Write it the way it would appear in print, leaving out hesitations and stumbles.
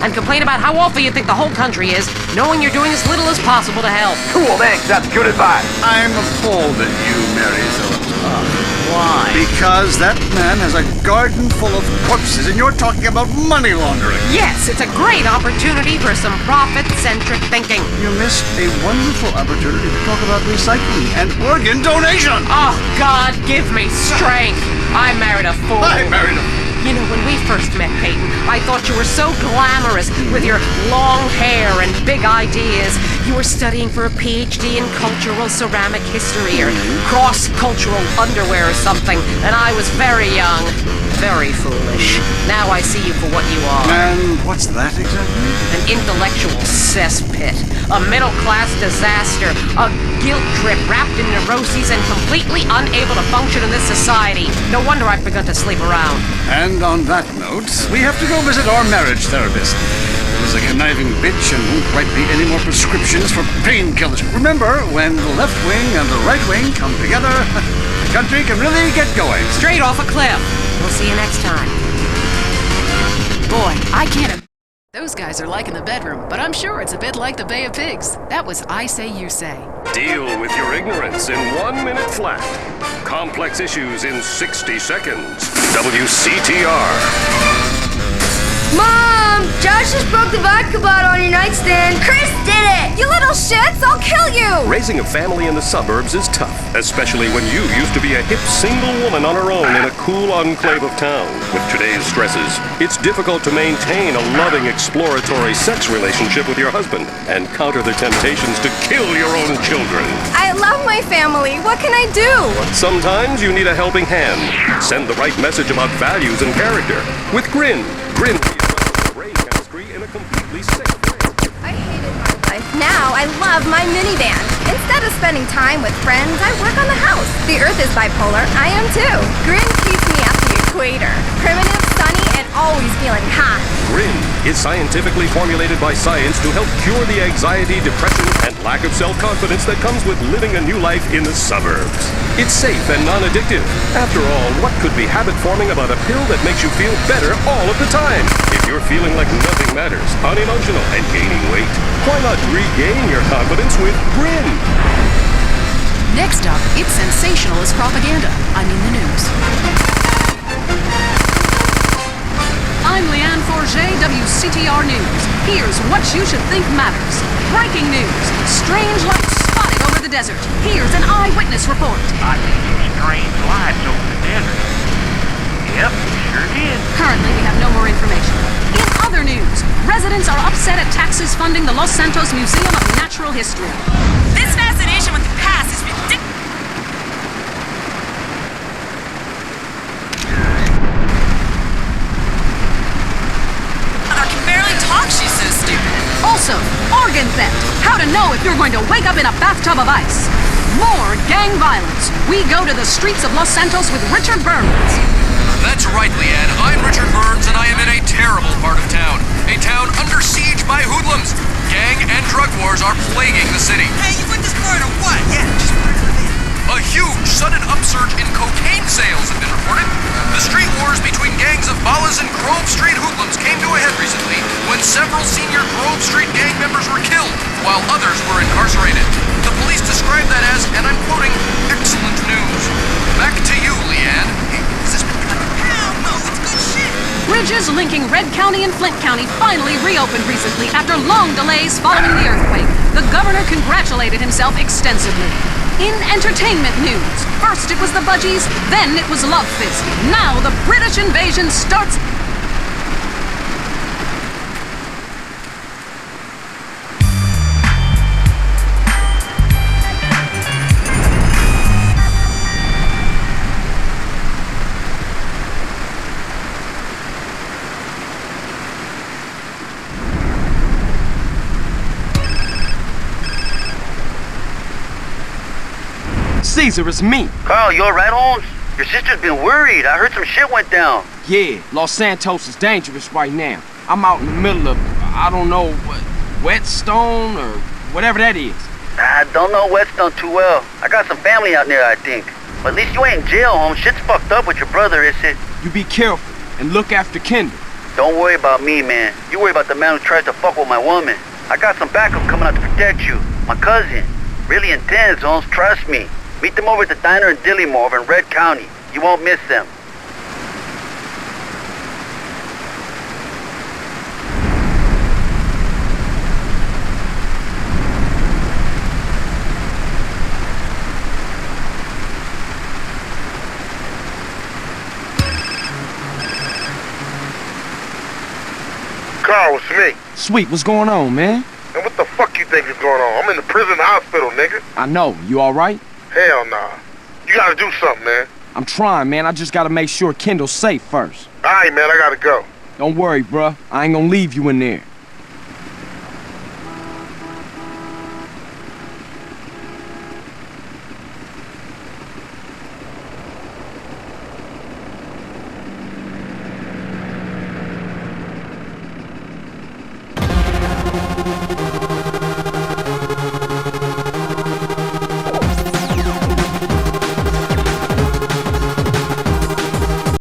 and complain about how awful you think the whole country is, knowing you're doing as little as possible to help. Cool, thanks. That's good advice. I'm appalled at you, Mary Phillips. Why? Because that man has a garden full of corpses, and you're talking about money laundering. Yes, it's a great opportunity for some profit-centric thinking. You missed a wonderful opportunity to talk about recycling and organ donation. Oh, God, give me strength. I married a fool. I married a fool. You know, when we first met, Peyton, I thought you were so glamorous with your long hair and big ideas. You were studying for a PhD in cultural ceramic history or cross-cultural underwear or something, and I was very young, very foolish. Now I see you for what you are. And what's that exactly? An intellectual cesspit, a middle-class disaster, a guilt trip wrapped in neuroses and completely unable to function in this society. No wonder I've begun to sleep around. And on that note, we have to go visit our marriage therapist. Who's a conniving bitch and won't write me any more prescriptions for painkillers. Remember, when the left wing and the right wing come together, the country can really get going. Straight off a cliff. We'll see you next time. Boy, I can't... Those guys are like in the bedroom, but I'm sure it's a bit like the Bay of Pigs. That was I Say, You Say. Deal with your ignorance in 1 minute flat. Complex issues in 60 seconds. WCTR. Mom! Josh just broke the vodka bottle on your nightstand. Chris did it! You little shits! I'll kill you! Raising a family in the suburbs is tough, especially when you used to be a hip single woman on her own in a cool enclave of town. With today's stresses, it's difficult to maintain a loving, exploratory sex relationship with your husband and counter the temptations to kill your own children. I love my family. What can I do? Sometimes you need a helping hand. Send the right message about values and character. With Grin. Grin brain chemistry in a completely safe way. I hated my life. Now I love my minivan. Instead of spending time with friends, I work on the house. The Earth is bipolar. I am too. Grin keeps me at the equator. Primitive, sunny, and always feeling hot. Grin is scientifically formulated by science to help cure the anxiety, depression, and lack of self-confidence that comes with living a new life in the suburbs. It's safe and non-addictive. After all, what could be habit-forming about a pill that makes you feel better all of the time? If you're feeling like nothing matters, unemotional, and gaining weight, why not regain your confidence with Grin? Next up, it's sensationalist propaganda. I mean the news. I'm Leanne Forget, WCTR News. Here's what you should think matters. Breaking news. Strange lights spotted over the desert. Here's an eyewitness report. I think some strange lights over the desert. Yep, sure did. Currently, we have no more information. In other news, residents are upset at taxes funding the Los Santos Museum of Natural History. This fascination with the past is ridiculous. Mother can barely talk, she's so stupid. Also, organ theft. How to know if you're going to wake up in a bathtub of ice. More gang violence. We go to the streets of Los Santos with Richard Burns. That's right, Leanne. I'm Richard Burns, and I am in a terrible part of town. A town under siege by hoodlums. Gang and drug wars are plaguing the city. Hey, you went this far or what? Yeah, just put it in. A huge sudden upsurge in cocaine sales have been reported. The street wars between gangs of Ballas and Grove Street hoodlums came to a head recently when several senior Grove Street gang members were killed, while others were incarcerated. The police described that as, and I'm quoting, excellent news. Back to you, Leanne. Bridges linking Red County and Flint County finally reopened recently after long delays following the earthquake. The governor congratulated himself extensively. In entertainment news, first it was the Budgies, then it was Love Fist. Now the British invasion starts... Cesar, it's me. Carl, you alright, Holmes? Your sister's been worried. I heard some shit went down. Yeah, Los Santos is dangerous right now. I'm out in the middle of, I don't know, Whetstone or whatever that is. I don't know Whetstone too well. I got some family out there, I think. But at least you ain't in jail, Holmes. Shit's fucked up with your brother, is it? You be careful and look after Kendall. Don't worry about me, man. You worry about the man who tries to fuck with my woman. I got some backup coming out to protect you. My cousin. Really intense, Holmes. Trust me. Meet them over at the diner in Dillimore over in Red County. You won't miss them. Carl, it's me. Sweet, what's going on, man? And what the fuck you think is going on? I'm in the prison hospital, nigga. I know. You all right? Hell nah. You gotta do something, man. I'm trying, man. I just gotta make sure Kendall's safe first. Alright, man, I gotta go. Don't worry, bruh. I ain't gonna leave you in there.